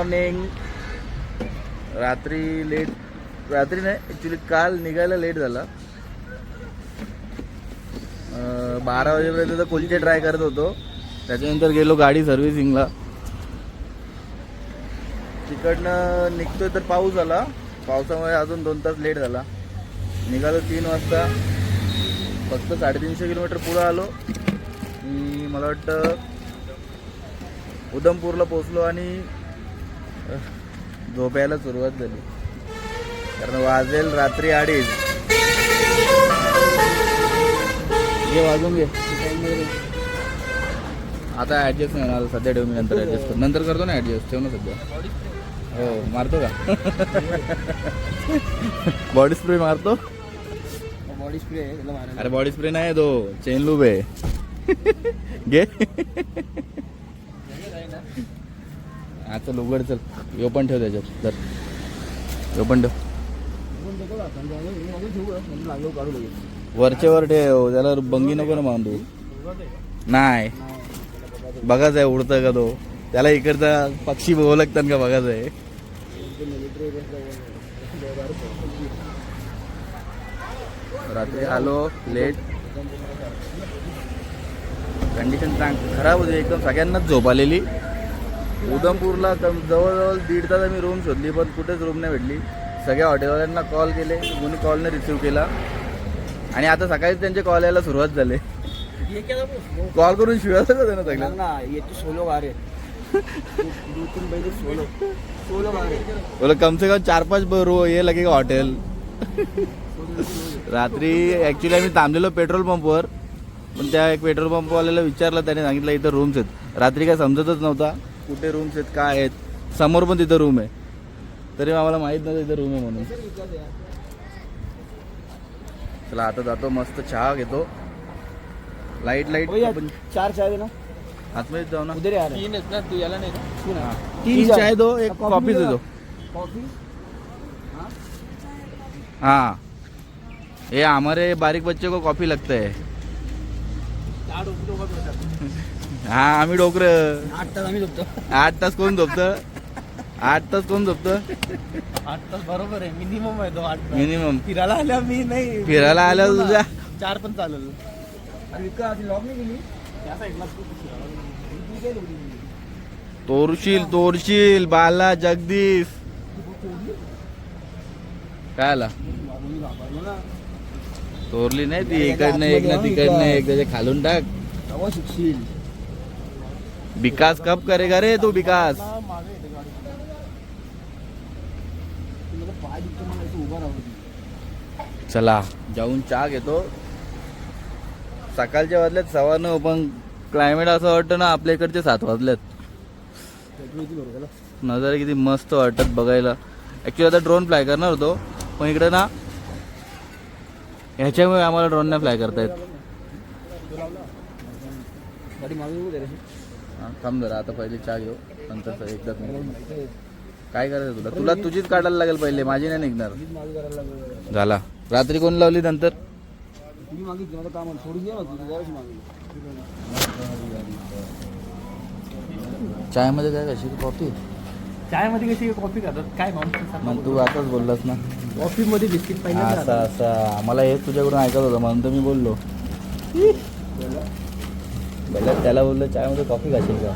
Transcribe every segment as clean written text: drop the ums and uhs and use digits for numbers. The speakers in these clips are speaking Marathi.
मॉर्निंग. रात्री नाही ॲक्च्युली काल निघायला लेट झाला. 12 वाजेपर्यंत तर कुलचे ट्राय करत होतो. त्याच्यानंतर गेलो गाडी सर्व्हिसिंगला. तिकडनं निघतोय तर पाऊस आला. पावसामुळे अजून 2 तास लेट झाला. निघालो 3 वाजता. फक्त 350 किलोमीटर पुढं आलो की मला वाटतं उधमपूरला पोचलो आणि झोपायला सुरुवात झाली. कारण वाजेल रात्री 2:30. हे वाजून घे. आता ॲडजस्ट नाही होणार सध्या. ठेव मी नंतर ॲडजस्ट करतो. नंतर करतो ना ॲडजस्ट. ठेव ना सध्या. हो मारतो का? बॉडी स्प्रे मारतो. बॉडी स्प्रे आहे. अरे बॉडी स्प्रे नाही तो चेन लूब आहे. घे. आता उघड चल. यो पण ठेव त्याच्यात. तर यो पण ठेव. वरचे वर ठेव. त्याला बंगी नको ना बांधू. नाही बघाच आहे उडतं का तो. त्याला इकडचा पक्षी ओळखतात का बघाच आहे. रात्री आलो लेट. कंडिशन खराब होती एकदम. सगळ्यांनाच झोप आलेली. उधमपूरला जवळजवळ 1.5 तास आम्ही रूम शोधली पण कुठेच रूम नाही भेटली. सगळ्या हॉटेलवाल्यांना कॉल केले. कोणी कॉल नाही रिसिव्ह केला. आणि आता सकाळीच त्यांचे कॉल यायला सुरुवात झाले. कॉल करून शिवायचं का त्यांना सगळ्यांना. सोलो गा रे. बोला कम से कम 4-5 ये लगेगा हॉटेल. रात्री ॲक्च्युली आम्ही थांबलेलो पेट्रोल पंपवर. पण त्या एक पेट्रोल पंपवाल्याला विचारलं. त्याने सांगितलं इथं रूम्स आहेत. रात्री काय समजतच नव्हता कुठे रूम्स आहेत काय आहेत. समोर पण तिथं रूम आहे तरी आम्हाला माहीत नव्हतं इथं रूम आहे म्हणून. चला आता जातो. मस्त चहा घेतो. लाईट 4 चाय दे ना. आतमध्ये जाऊ ना. उधर यार 3 आहेत ना. तू याला नाही ना. 3 चाय दो. एक कॉफी दे दो. कॉफी. हाँ ये हमारे बारीक बच्चे को कॉफी लगता है. हाँ आम्ही डोकर 8 तास आम्ही झोपतो. 8 तास कोण झोपतं. 8 तास कोण झोपतं. 8 तास बरोबर आहे. मिनिमम आहे तो 8 तास. मिनिमम. फिरायला आल्या मी नाही. फिरायला आल्या तुझ्या 4 पण चालेल. आणि लॉक नाही केली. त्या साईडला तोरशील बाला जगदीश काय आला. तोरली नाही ती. इकडनं एक ना तिकडनं एक. त्याच्या खालून टाक. शिकशील. विकास कब करेगा रे तू. विकास चला जाऊन चहा घेतो. सकाळच्या वाजल्यात 9:15 पण क्लायमेट असं वाटतं ना आपल्या इकडचे 7 वाजल्यात. नजारे किती मस्त वाटतात बघायला. ॲक्च्युली आता ड्रोन फ्लाय करणार होतो पण इकडे ना ह्याच्यामुळे आम्हाला ड्रोन नाही फ्लाय करता येत. थांब जरा. आता पहिले चहा घेऊ नंतर एकदाच. काय करायचं तुला तुझीच काढायला लागेल पहिले. माझी नाही निघणार. झाला. रात्री कोण लावली नंतर. चाय मध्ये काय कशी कॉफी. चाय मध्ये कशी कॉफी खातात काय मग तू आताच बोललास ना. कॉफी मध्ये बिस्किट पाहिजे. असं मला हेच तुझ्याकडून ऐकत होतं म्हणून तर मी बोललो. त्याला बोललो चायमध्ये कॉफी खाशील का.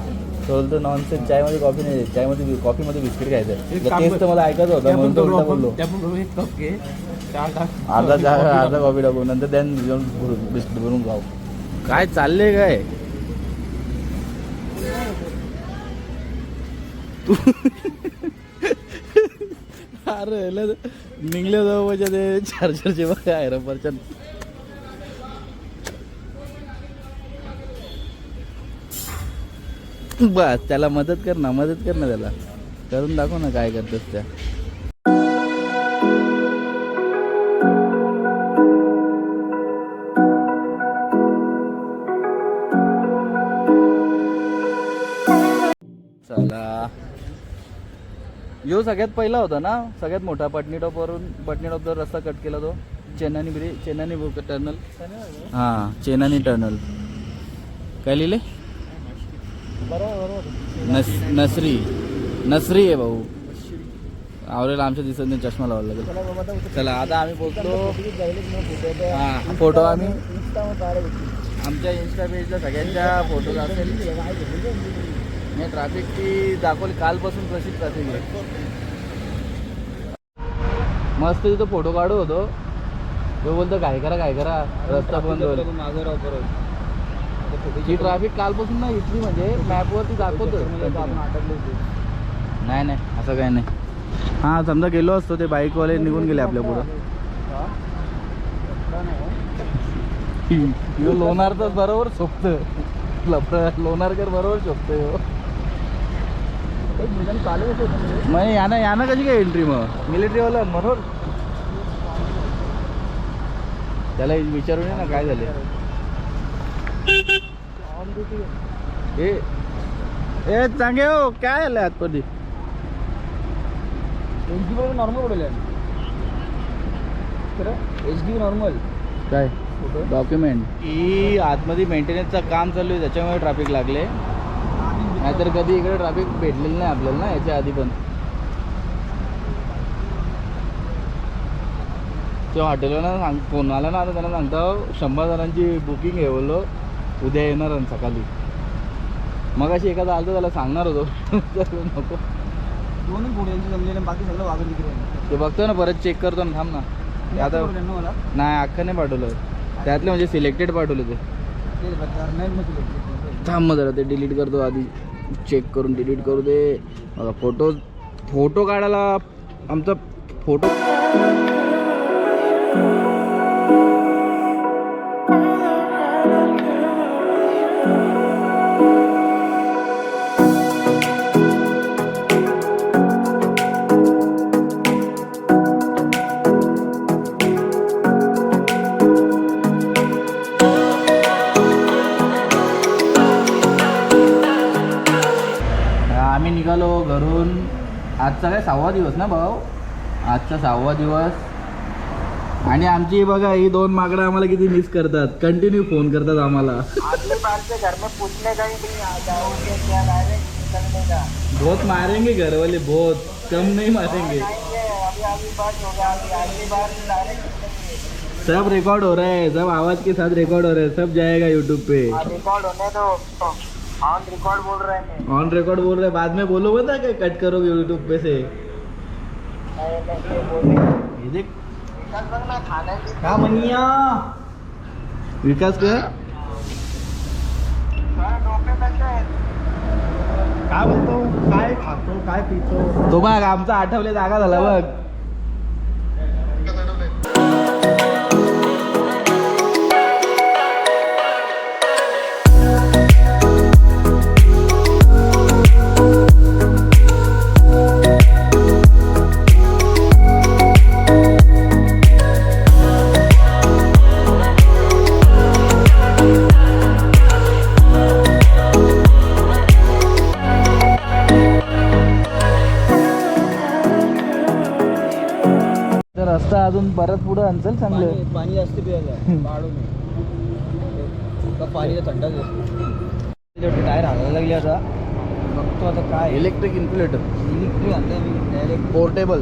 तो बोलतो नॉनसेन्स. चायमध्ये कॉफी नाही. चायमध्ये कॉफीमध्ये बिस्किट खायचं. तेच तर मला ऐकत होतं म्हणून तो उलटा बोललो. अर्धा कॉफी टाकू नंतर त्यानं बिस्किट भरून खाऊ. काय चाललंय काय. तू अरे निघले जाऊ ते चार्जरचे बघा आहे रबरच्या. बस त्याला मदत कर ना त्याला. करून दाखव ना काय करतोस त्या. चला यो सगळ्यात पहिला होता ना. सगळ्यात मोठा पटनी टॉपचा रस्ता कट केला तो. चेन्नई टर्नल. हां चेन्नई टर्नल. काय लिहिले. नसरी नसरी आहे भाऊ. आवरेला आमच्या दिसत नाही, चष्मा लावायला लागेल. चला बाबा आता चला आता आम्ही पोहोचलो. फोटो हां फोटो आम्ही काढे आमच्या इंस्टा पेजला सगळ्यांच्या फोटोज असेल. मी ट्रॅफिकची दाखवली कालपासून कशी ट्रॅफिक आहे. मस्त तिथं फोटो काढू होतो. तो बोलतो काय करा रस्ता बंद होईल. मागं राहू परत ही ट्रॅफिक कालपासून नाही इथली, म्हणजे मॅपवरती दाखवतो. आपण अटकलो नाही असं काही नाही. हां समजा गेलो असतो, ते बाईकवाले निघून गेले आपल्या पुढं. लोणार तर बरोबर शोभतं. लोणारकर बरोबर शोभतं. चालू होतं मग यानं कशी काय एंट्री मग मिलिटरीवाला म्हणून त्याला विचारून ना काय झाले. ऑन ड्युटी ए चांगे हो काय आलं आतमध्ये. एचडी नॉर्मल पडेल एचडी नॉर्मल काय डॉक्युमेंट की आतमध्ये मेंटेनन्सचं काम चालू आहे, त्याच्यामुळे ट्रॅफिक लागले. नाहीतर कधी इकडे ट्रॅफिक भेटलेलं नाही आपल्याला ना याच्या आधी पण. तो हॉटेलला फोन आला ना, आता त्यांना सांगतो 100 जणांची बुकिंग आहे बोललो, उद्या येणार आणि सकाळी. मग अशी एखादा आलं तर त्याला सांगणार होतो नको. दोनच फोटो यांचे जमलेले, बाकी सगळं वागत तिकडे. ते बघतो ना, परत चेक करतो ना. थांब ना. ते आता मला नाही अख्खं नाही पाठवलं, त्यातले म्हणजे सिलेक्टेड पाठवले ते. थांब मग जरा ते डिलीट करतो आधी, चेक करून डिलीट करू दे. बघा फोटो काढायला आमचा फोटो आम्ही निघालो घरून. आजचा काय 6वा दिवस ना भाऊ, आजचा 6वा दिवस. आणि आमची बघा ही 2 माकडं आम्हाला किती मिस करतात, कंटिन्यू फोन करतात आम्हाला. बहुत मारेंगे घर वाले, बहुत कम नहीं मारेंगे. सब रिकॉर्ड हो रहा है, सब आवाज के साथ रिकॉर्ड हो रहा है, सब जाएगा यूट्यूब पे. रिकॉर्ड होने दो, ऑन रिकॉर्ड बोल रहे हैं. ऑन रिकॉर्ड बोल रहे, बाद में बोलो बता कि कट करोगे यूट्यूब पे से. ये देख का म्हणिया विकास कर काय बोलतो, काय खातो, काय पितो. तो बघ आमचा आठवले जागा झाला बघ. रस्ता अजून परत पुढे अंचल चांगलं. पाणी जास्त पियायचं पाडू नये, पाणी थंडाच असतो. टायर हालायला लागली आता, बघतो आता काय. इलेक्ट्रिक इन्फ्लेटर इलेक्ट्रिक आणलं मी डायरेक्ट पोर्टेबल.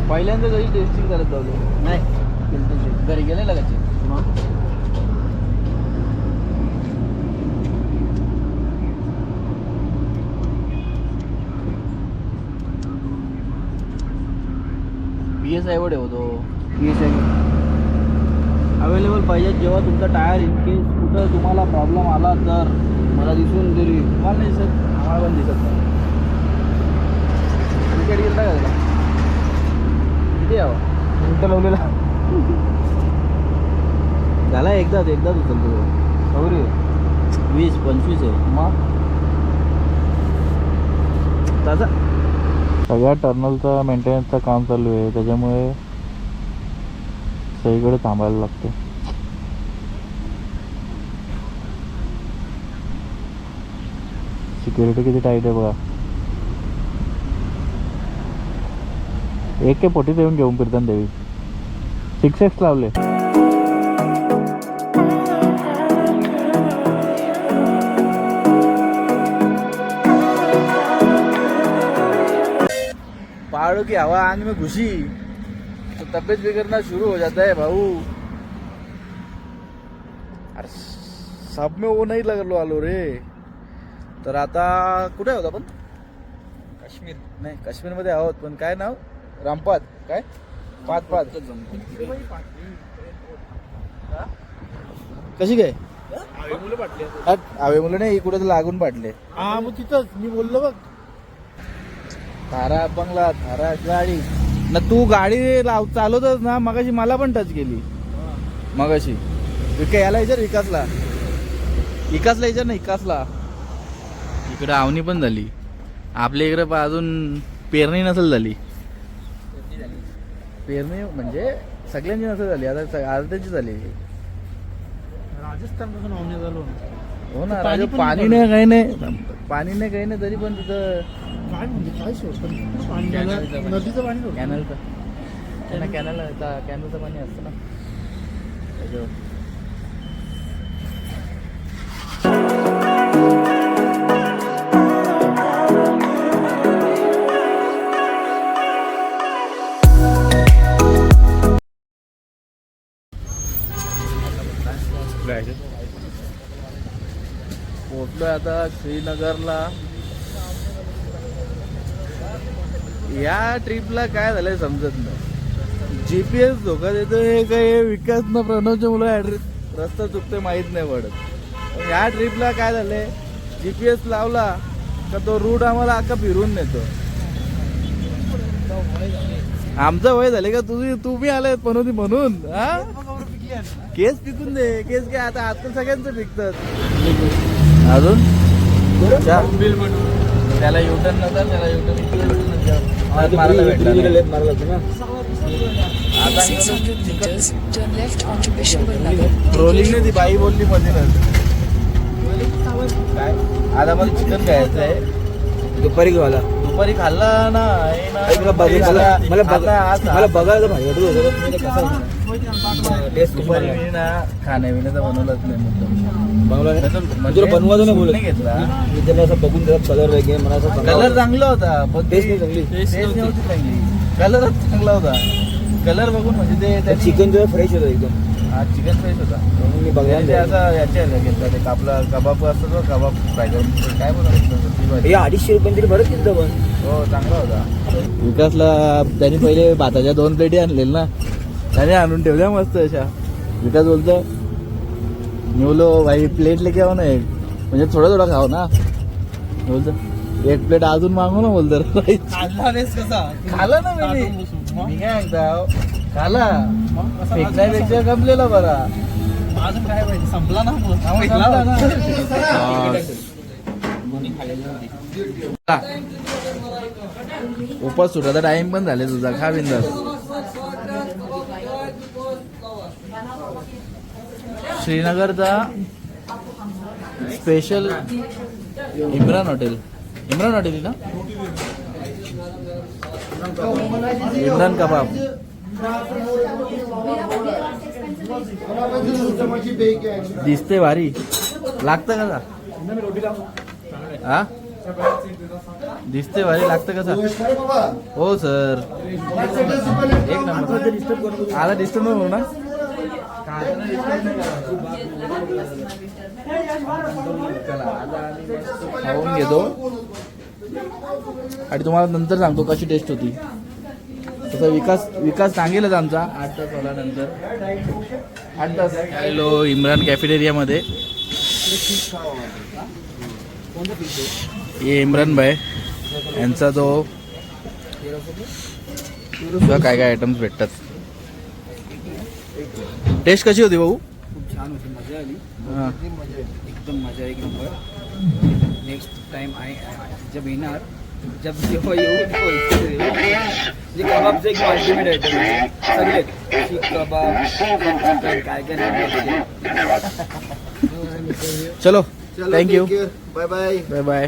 पहिल्यांदा कधी टेस्टिंग करत जाऊ नाही घरी गेले लगायचे. PSI वर ठेवतो. PSI अवेलेबल पाहिजे जेव्हा तुमचा टायर इन केस कुठं तुम्हाला प्रॉब्लेम आला तर. मला दिसून तरी तुम्हाला नाही दिसत, आम्हाला पण दिसत नाही. क्रिकेट गेलता का त्याला किती यावं उलटा लावलेला झाला एकदाच उचलतो. सौरी 20-25 आहे मग त्याचा. सगळ्या टर्नलचं मेंटेनन्सचं काम चालू आहे, त्याच्यामुळे सगळीकडे थांबायला लागते. सिक्युरिटी किती टाईट आहे बघा. AK-47 घेऊन फिरतात देवी. 6x लावले. पहाड़ों की हवा आंग में घुसी तो तबीयत बिगड़ना शुरू हो जाता है भाऊ. अरे सब में वो नहीं लगलो आलो रे. तर आता कुठे आहोत आपण? काश्मीर नाही काश्मीर मध्ये आहोत पण काय नाव? रामपाद काय? पाद कशी काय? आवे मुलं नाही कुठे तर लागून पाडले. हा मग तिथंच मी बोललो बघ. थारा बंगला थारा गाडी ना तू गाडी चालवतच ना मगाशी मला पण टच केली मगाशी. याला विचार विकासला विचार ना विकासला. इकडे आवनी पण झाली आपल्या इकडे अजून पेरणी नसेल झाली. पेरणी म्हणजे सगळ्यांची नसेल झाली आता अर्ध्याची झाली. राजस्थान पासून आवणी झालो. हो ना राजा पाणी नाही काही नाही पाणी नाही काही नाही तरी पण तिथं काय म्हणजे काय सोर्स पाणी नदीचं पाणी कॅनलचं त्यांना कॅनलचं पाणी असतं ना त्याच्यावर. पोहोचलोय आता श्रीनगरला. या ट्रिपला काय झालंय समजत नाही. GPS धोका देतो हे काय विकास ना प्रणवच्या मुलं ऍड्रेस रस्ता चुकते माहीत नाही पडत. या ट्रिपला काय झालंय GPS लावला का तो रूट आम्हाला अख्खा फिरून नेतो. आमचं वय झाले का तू बी आलाय पनोती म्हणून. हा केस पिकून दे केस काय आता आजकाल सगळ्यांचं पिकतात. अजून त्याला युटर्न नव्हता त्याला युटर्न मारायला भेटला. ट्रोलिंगने ती बाई बोलली मध्ये काय आता मला चिकन खायचं आहे. दुपारी घेवाला दुपारी खाल्ला ना मला बघायला भारी वाटत होतं. दुपारी मी ना खाण्यापिण्याचा बनवलंच नाही तुला बनवायचं नाही बोलत घेतला. मी त्याला असं बघून त्याचा कलर वगैरे मला असं कलर चांगला होता पण टेस्ट नाही चांगली. टेस्ट नव्हती चांगली. कलरच चांगला होता. कलर बघून म्हणजे ते चिकन जेव्हा फ्रेश होतं एकदम. हा चिकन फ्रेश होता. मी ते बघायला असा याच्या घेतला ते आपला कबाब असतो तो कबाब फ्राय करून काय बनवतो हे 250 रुपये तरी बरं तिथं पण. हो चांगला होता. विकासला त्यांनी पहिले भाताच्या 2 प्लेटी आणलेल्या ना त्याने आणून ठेवल्या मस्त अशा. विकास बोलतो मी बोलो भाई प्लेट लेके आओ ना एक म्हणजे थोडा खाओ ना. बोलतो 1 प्लेट अजून मागू ना बोलतो. खाला ना मी काय सांगता खाला फेकण्यापेक्षा गमलेला बरा. अजून काय पाहिजे संपला ना उपास सुटाचा टाइम पण झाले तुझा. खा बिंदास. श्रीनगरचा स्पेशल इम्रान हॉटेल ना इम्रान कबाब. दिसते भारी लागतं कसा? हा दिसते भारी लागतं कसा? हो सर एक नंबर. आला डिस्टर्ब नाही ना. खाऊन घेतो आणि तुम्हाला नंतर सांगतो कशी टेस्ट होती. तसा विकास सांगेलच आमचा 8 तास झाल्यानंतर. 8 तास हॅलो इम्रान कॅफेटेरियामध्ये. हे इम्रान भाई यांचा जो काय आयटम्स भेटतात. टेस्ट कशी होती भाऊ? खूप छान होती. मजा आली. हां एकदम मजा एक नंबर. नेक्स्ट टाइम जब येणार जब जेव्हा येऊ म्हणजे कबाबचं एक अल्टिमेट आयटम आहे. सगळे शीख कबाब काय नाही. चलो thank you bye bye bye bye.